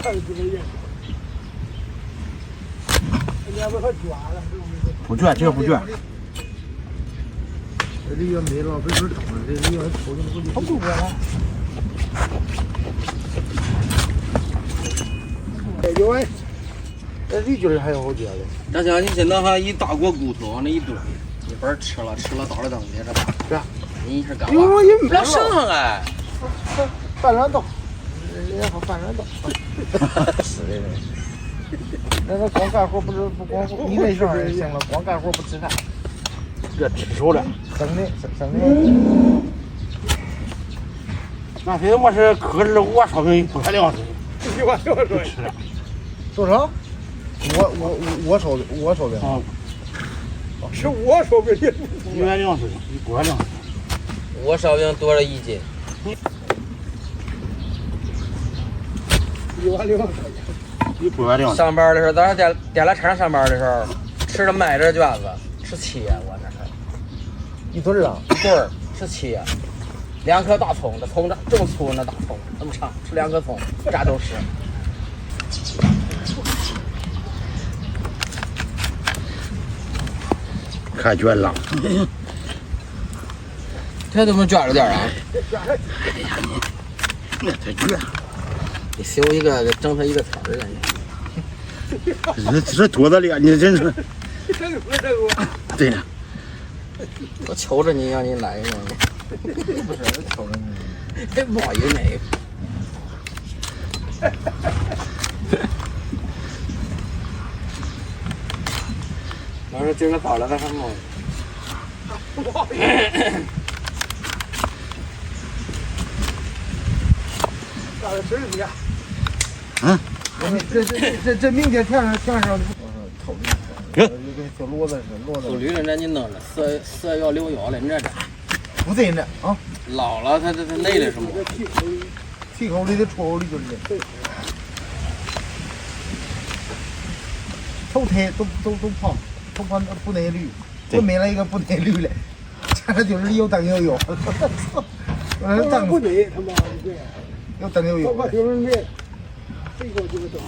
看这个样。人家不说卷了，不卷，这个不卷。这里也没了，被水挡了，这里要抽进去，它不卷了。有哎，这里就是还有好卷的。大家你现在还一大锅骨头往那一炖，一会儿吃了到了灯里这吧？是啊。你一会儿干因为我也没老省上哎。半软刀，人家好半软刀。是的。那光干活不光你那上也行了，光干活不吃饭。这吃熟了，生的。那谁他妈是可是我烧饼120水120水吃了。多少？我烧饼啊，是我烧饼120水，120水。我烧饼多了1斤。120。上班的时候，早上点了车上班的时候，吃着麦这卷子，吃7我那是。一顿啊？一顿吃7，2颗大葱，这葱这么粗，那大葱这么长，吃2颗葱，炸豆豉。太卷了。这怎么卷着点啊？哎呀你，那太卷。你修一个，给整成一个词儿了你。这多大脸，你真是。对呀。我求着你，让你来一个。不是，我瞅着你。这不好意思哪个？我说今个早了，那什么？咋的吃你呀？嗯。这明天天上。偷的。小骡子是骡子。偷驴了，那你弄了4月6月了，你这。不对呢啊！老了，它内里什么？气口里的出口里就是。头胎都胖，都胖不耐绿，我买了一个不耐绿的，这就是又蹬又有。蹬不耐他妈的对。又蹬又有。我就是那，这个就是蹬的。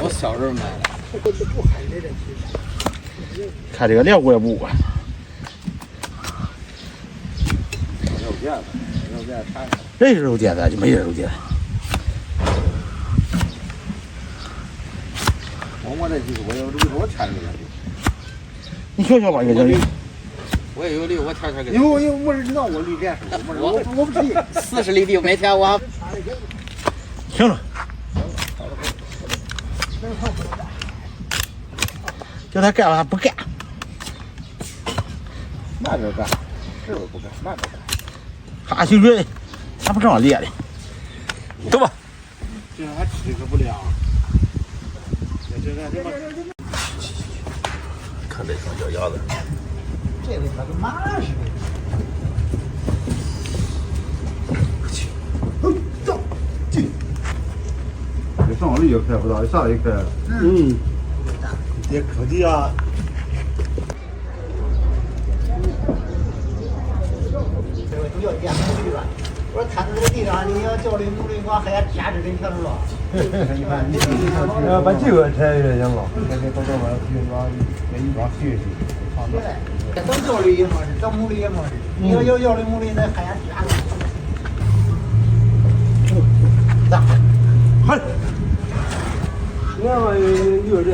我小时候买的。这都是不海的这些。看这个料我也不管。肉垫子，肉垫掺着。这是肉垫子，就没人肉垫。我这几个我有这个我掺着了。你瞧瞧吧，这这。我也有绿，我天天给。有我知道我绿电视，我不提。40里地每天我。行了。叫他干了他不干。慢着干，是不干，慢着干。他兴许他不这样练的。走吧。这还吃个不良。看这双脚丫子。这个它跟马似的。走，进。这上里也开不大，下里开。嗯。这科技啊。都要点木驴了。我说摊在这个地上，你要叫的木驴光还要夹着人全是吧？你看，把这个拆也行了。这到这边去一帮学习。当叫驴也没事，当木驴也没事。你要的木驴那还要夹着。大，嗨。你看嘛，有这，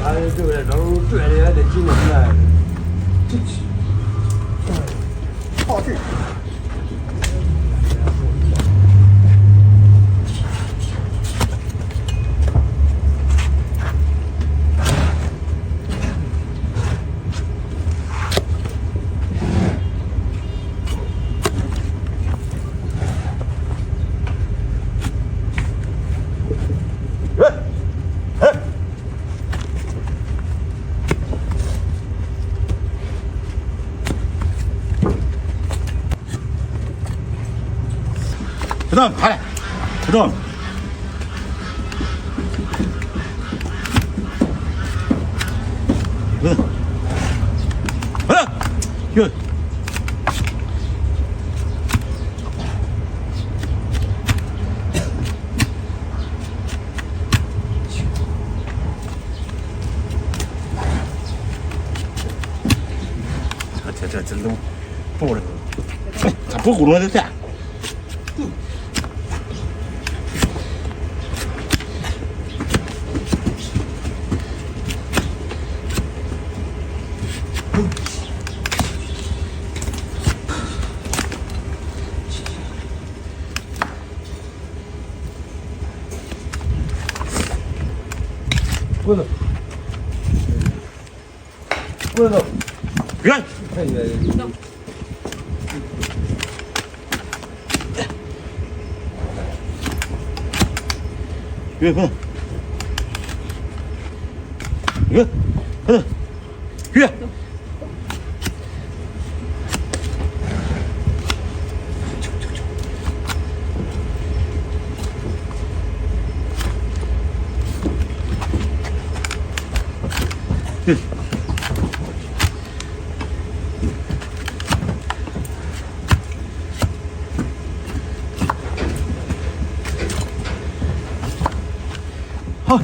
俺对不对？这拽的也得几年来。好事。不动，快点，不动。不动，不动，哟。出轱辘的菜。滚走，滚走，别，哎呀，别滚，别，滚，别。好，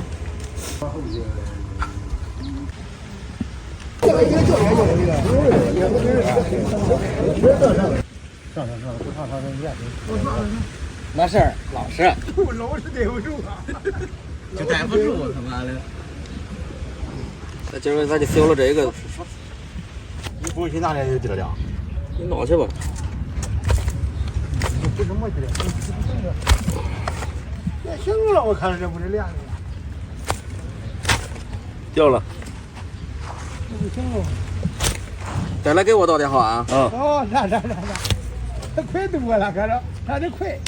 没事儿，老实，老是逮不住啊！就逮不住，他妈的。那今儿咱就修了这个，你不会去哪里就得了？你弄去吧。不是磨叽的，也行了，我看着这不是亮的。掉了。不行了。再来给我倒点好啊。哦，那，他快多了，可是他这快。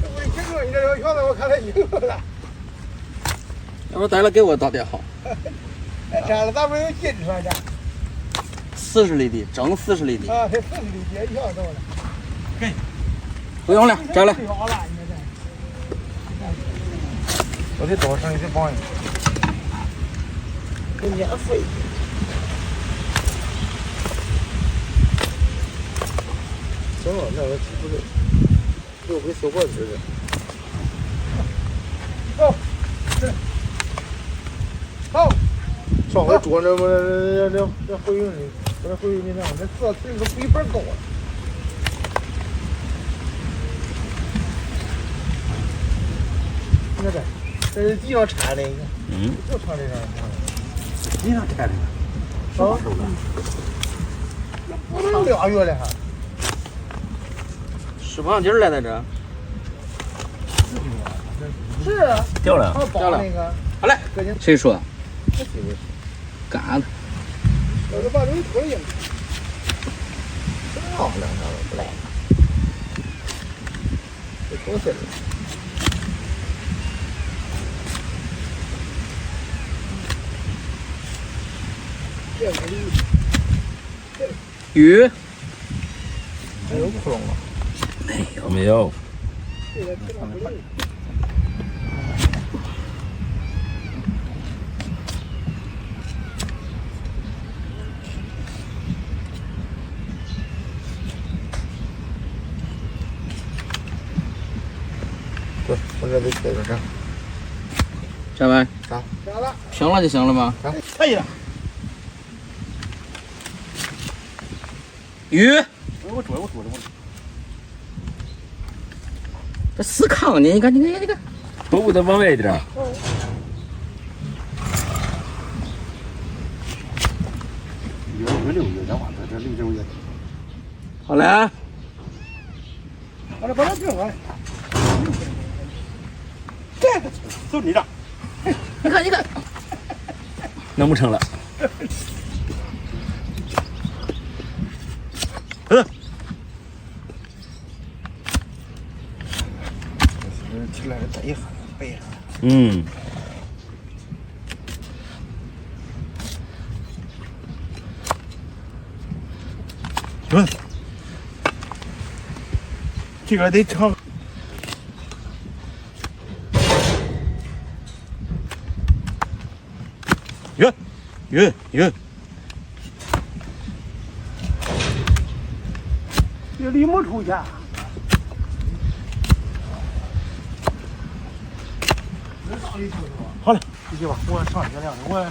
我行了，你这小子，我看他赢了。要不再来给我倒点好。这样咱们有进出来的。40厘米，整40厘米。啊，这40厘米一下到了。给，不用了，这儿来。我得多上一些帮你。给免费。行了，那我不是又给修过纸的。好，好。上回捉那回云的，不是回云的那样，那这腿可比板高了。你看这是地上缠的，嗯，就穿这上。地上拆的，什么时候？那不能2月了还。使不上劲儿来在这。是啊，掉了。他绑那个。好嘞，谁说？嘎子。我就把这腿硬。漂亮，不赖。这多些了。鱼没有窟窿吗？没有。对，我这得贴着上。这完啥？咋了？平了就行了吗？可以了。鱼，我捉了。这死糠呢？你看，头部得往外一点。有6月的话，这6月。好嘞。把它整完。就你这。你看，弄不成了。起来等一下，背上。嗯。这个得长。鱼。这李木出去。好了，继续吧，我上去了，我。